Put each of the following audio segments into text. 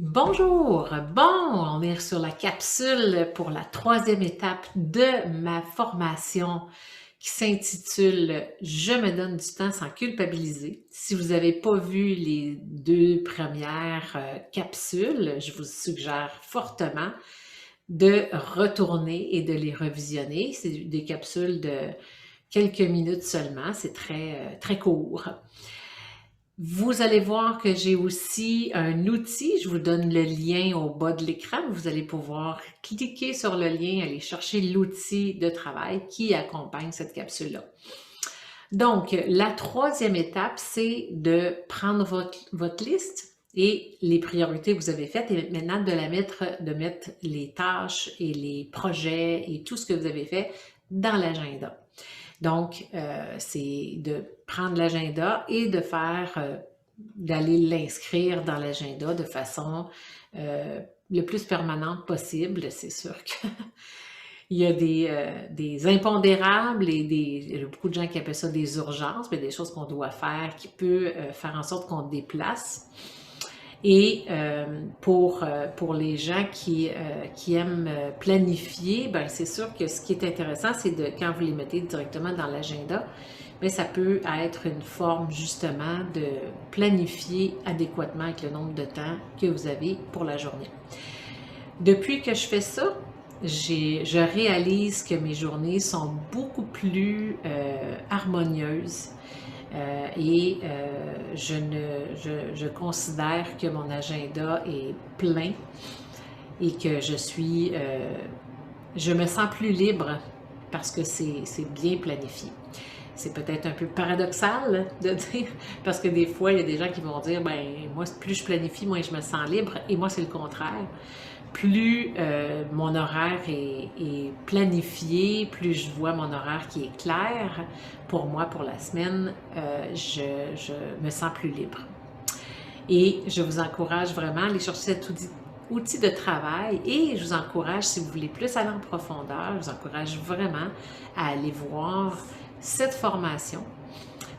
Bonjour! Bon, on est sur la capsule pour la troisième étape de ma formation qui s'intitule «Je me donne du temps sans culpabiliser». Si vous n'avez pas vu les deux premières capsules, je vous suggère fortement de retourner et de les revisionner. C'est des capsules de quelques minutes seulement, c'est très court. Vous allez voir que j'ai aussi un outil, je vous donne le lien au bas de l'écran. Vous allez pouvoir cliquer sur le lien, aller chercher l'outil de travail qui accompagne cette capsule-là. Donc, la troisième étape, c'est de prendre votre liste et les priorités que vous avez faites et maintenant de mettre les tâches et les projets et tout ce que vous avez fait dans l'agenda. Donc, c'est de prendre l'agenda et de d'aller l'inscrire dans l'agenda de façon le plus permanente possible. C'est sûr qu'il y a des impondérables et il y a beaucoup de gens qui appellent ça des urgences, mais des choses qu'on doit faire qui peut faire en sorte qu'on déplace. Et pour les gens qui aiment planifier, ben c'est sûr que ce qui est intéressant, c'est de quand vous les mettez directement dans l'agenda, mais ça peut être une forme justement de planifier adéquatement avec le nombre de temps que vous avez pour la journée. Depuis que je fais ça, je réalise que mes journées sont beaucoup plus harmonieuses. Je considère que mon agenda est plein et que je me sens plus libre parce que c'est bien planifié. C'est peut-être un peu paradoxal de dire, parce que des fois, il y a des gens qui vont dire, ben moi, plus je planifie, moins je me sens libre, et moi, c'est le contraire. Plus mon horaire est planifié, plus je vois mon horaire qui est clair pour moi, pour la semaine, je me sens plus libre. Et je vous encourage vraiment à aller chercher cet outil de travail et je vous encourage, si vous voulez plus aller en profondeur, je vous encourage vraiment à aller voir cette formation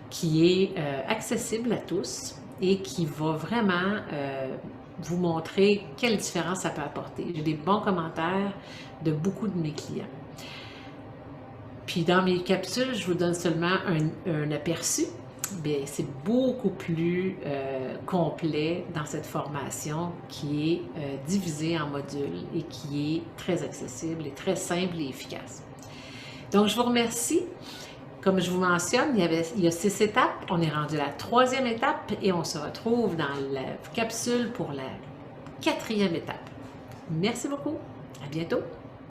qui est accessible à tous et qui va vraiment vous montrer quelle différence ça peut apporter. J'ai des bons commentaires de beaucoup de mes clients. Puis dans mes capsules, je vous donne seulement un aperçu. Bien, c'est beaucoup plus complet dans cette formation qui est divisée en modules et qui est très accessible et très simple et efficace. Donc, je vous remercie. Comme je vous mentionne, il y a 6 étapes. On est rendu à la 3e étape et on se retrouve dans la capsule pour la 4e étape. Merci beaucoup. À bientôt.